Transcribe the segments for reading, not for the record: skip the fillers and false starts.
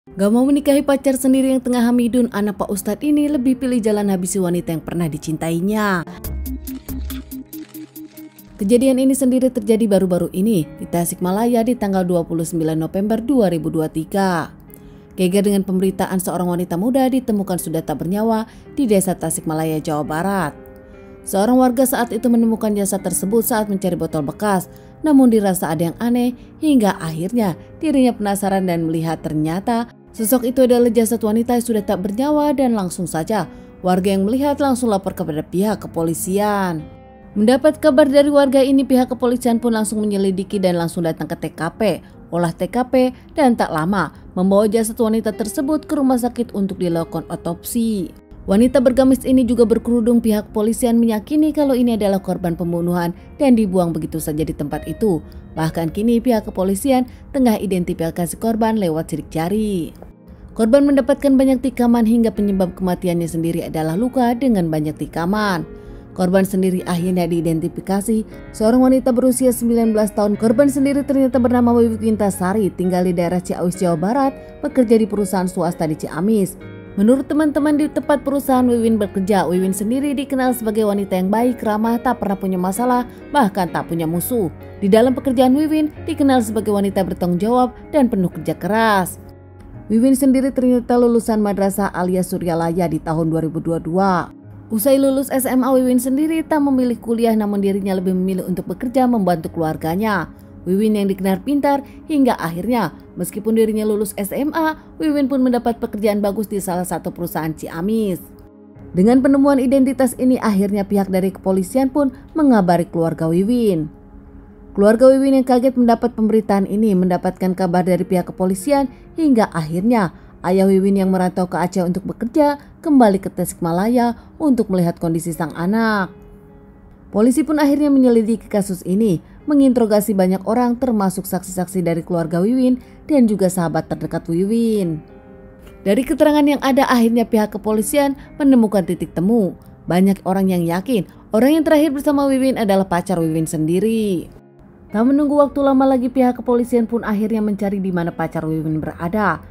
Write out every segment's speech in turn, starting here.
Gak mau menikahi pacar sendiri yang tengah hamidun, anak Pak Ustadz ini lebih pilih jalan habisi wanita yang pernah dicintainya. Kejadian ini sendiri terjadi baru-baru ini di Tasikmalaya di tanggal 29 November 2023. Geger dengan pemberitaan seorang wanita muda ditemukan sudah tak bernyawa di desa Tasikmalaya, Jawa Barat. Seorang warga saat itu menemukan jasad tersebut saat mencari botol bekas, namun dirasa ada yang aneh hingga akhirnya dirinya penasaran dan melihat ternyata sosok itu adalah jasad wanita yang sudah tak bernyawa, dan langsung saja warga yang melihat langsung lapor kepada pihak kepolisian. Mendapat kabar dari warga ini, pihak kepolisian pun langsung menyelidiki dan langsung datang ke TKP, olah TKP, dan tak lama membawa jasad wanita tersebut ke rumah sakit untuk dilakukan otopsi. Wanita bergamis ini juga berkerudung. Pihak kepolisian meyakini kalau ini adalah korban pembunuhan dan dibuang begitu saja di tempat itu. Bahkan kini pihak kepolisian tengah identifikasi korban lewat sidik jari. Korban mendapatkan banyak tikaman hingga penyebab kematiannya sendiri adalah luka dengan banyak tikaman. Korban sendiri akhirnya diidentifikasi seorang wanita berusia 19 tahun. Korban sendiri ternyata bernama Wiwi Quintasari, tinggal di daerah Ciamis, Jawa Barat, bekerja di perusahaan swasta di Ciamis. Menurut teman-teman di tempat perusahaan Wiwin bekerja, Wiwin sendiri dikenal sebagai wanita yang baik, ramah, tak pernah punya masalah, bahkan tak punya musuh. Di dalam pekerjaan Wiwin dikenal sebagai wanita bertanggung jawab dan penuh kerja keras. Wiwin sendiri ternyata lulusan Madrasah Alia Suryalaya di tahun 2022. Usai lulus SMA, Wiwin sendiri tak memilih kuliah, namun dirinya lebih memilih untuk bekerja membantu keluarganya. Wiwin yang dikenal pintar hingga akhirnya meskipun dirinya lulus SMA, Wiwin pun mendapat pekerjaan bagus di salah satu perusahaan Ciamis. Dengan penemuan identitas ini, akhirnya pihak dari kepolisian pun mengabari keluarga Wiwin. Keluarga Wiwin yang kaget mendapat pemberitaan ini mendapatkan kabar dari pihak kepolisian hingga akhirnya ayah Wiwin yang merantau ke Aceh untuk bekerja kembali ke Tasikmalaya untuk melihat kondisi sang anak. Polisi pun akhirnya menyelidiki kasus ini, menginterogasi banyak orang termasuk saksi-saksi dari keluarga Wiwin dan juga sahabat terdekat Wiwin. Dari keterangan yang ada, akhirnya pihak kepolisian menemukan titik temu. Banyak orang yang yakin orang yang terakhir bersama Wiwin adalah pacar Wiwin sendiri. Tak menunggu waktu lama lagi, pihak kepolisian pun akhirnya mencari di mana pacar Wiwin berada.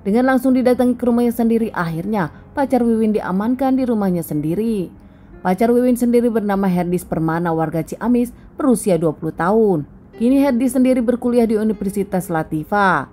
Dengan langsung didatangi ke rumahnya sendiri, akhirnya pacar Wiwin diamankan di rumahnya sendiri. Pacar Wiwin sendiri bernama Herdis Permana, warga Ciamis, berusia 20 tahun. Kini Herdis sendiri berkuliah di Universitas Latifah.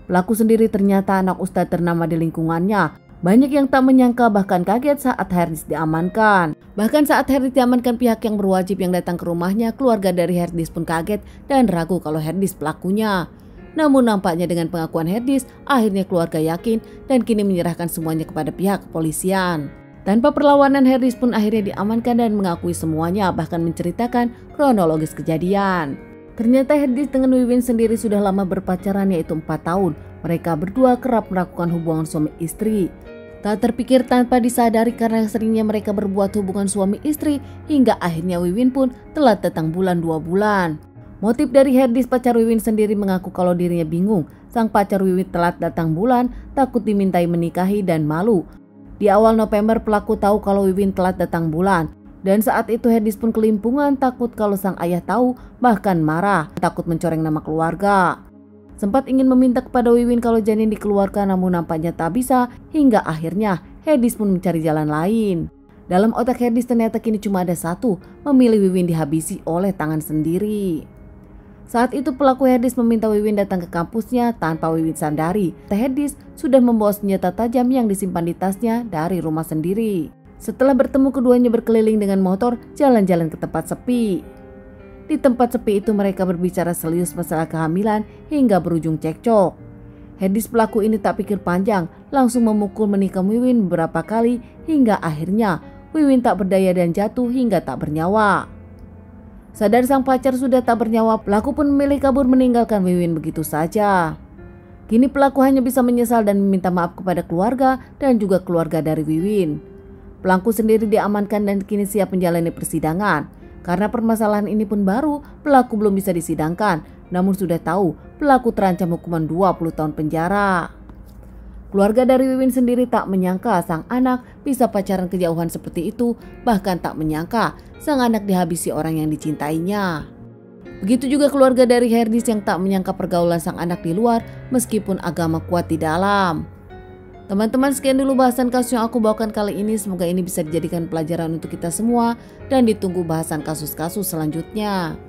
Pelaku sendiri ternyata anak ustadz ternama di lingkungannya. Banyak yang tak menyangka bahkan kaget saat Herdis diamankan. Bahkan saat Herdis diamankan, pihak yang berwajib yang datang ke rumahnya, keluarga dari Herdis pun kaget dan ragu kalau Herdis pelakunya. Namun nampaknya dengan pengakuan Herdis, akhirnya keluarga yakin dan kini menyerahkan semuanya kepada pihak kepolisian. Tanpa perlawanan, Herdis pun akhirnya diamankan dan mengakui semuanya, bahkan menceritakan kronologis kejadian. Ternyata Herdis dengan Wiwin sendiri sudah lama berpacaran, yaitu 4 tahun. Mereka berdua kerap melakukan hubungan suami istri. Tak terpikir tanpa disadari karena seringnya mereka berbuat hubungan suami istri hingga akhirnya Wiwin pun telat datang bulan 2 bulan. Motif dari Herdis, pacar Wiwin sendiri mengaku kalau dirinya bingung. Sang pacar Wiwin telat datang bulan, takut dimintai menikahi dan malu. Di awal November, pelaku tahu kalau Wiwin telat datang bulan. Dan saat itu Herdis pun kelimpungan, takut kalau sang ayah tahu, bahkan marah, takut mencoreng nama keluarga. Sempat ingin meminta kepada Wiwin kalau janin dikeluarkan, namun nampaknya tak bisa, hingga akhirnya Herdis pun mencari jalan lain. Dalam otak Herdis ternyata kini cuma ada satu, memilih Wiwin dihabisi oleh tangan sendiri. Saat itu pelaku Herdis meminta Wiwin datang ke kampusnya tanpa Wiwin sadari. Herdis sudah membawa senjata tajam yang disimpan di tasnya dari rumah sendiri. Setelah bertemu, keduanya berkeliling dengan motor jalan-jalan ke tempat sepi. Di tempat sepi itu mereka berbicara serius masalah kehamilan hingga berujung cekcok. Herdis pelaku ini tak pikir panjang, langsung memukul menikam Wiwin beberapa kali hingga akhirnya Wiwin tak berdaya dan jatuh hingga tak bernyawa. Sadar sang pacar sudah tak bernyawa, pelaku pun memilih kabur meninggalkan Wiwin begitu saja. Kini pelaku hanya bisa menyesal dan meminta maaf kepada keluarga dan juga keluarga dari Wiwin. Pelaku sendiri diamankan dan kini siap menjalani persidangan. Karena permasalahan ini pun baru, pelaku belum bisa disidangkan, namun sudah tahu pelaku terancam hukuman 20 tahun penjara. Keluarga dari Wiwin sendiri tak menyangka sang anak bisa pacaran kejauhan seperti itu, bahkan tak menyangka sang anak dihabisi orang yang dicintainya. Begitu juga keluarga dari Herdis yang tak menyangka pergaulan sang anak di luar meskipun agama kuat di dalam. Teman-teman, sekian dulu bahasan kasus yang aku bawakan kali ini. Semoga ini bisa dijadikan pelajaran untuk kita semua dan ditunggu bahasan kasus-kasus selanjutnya.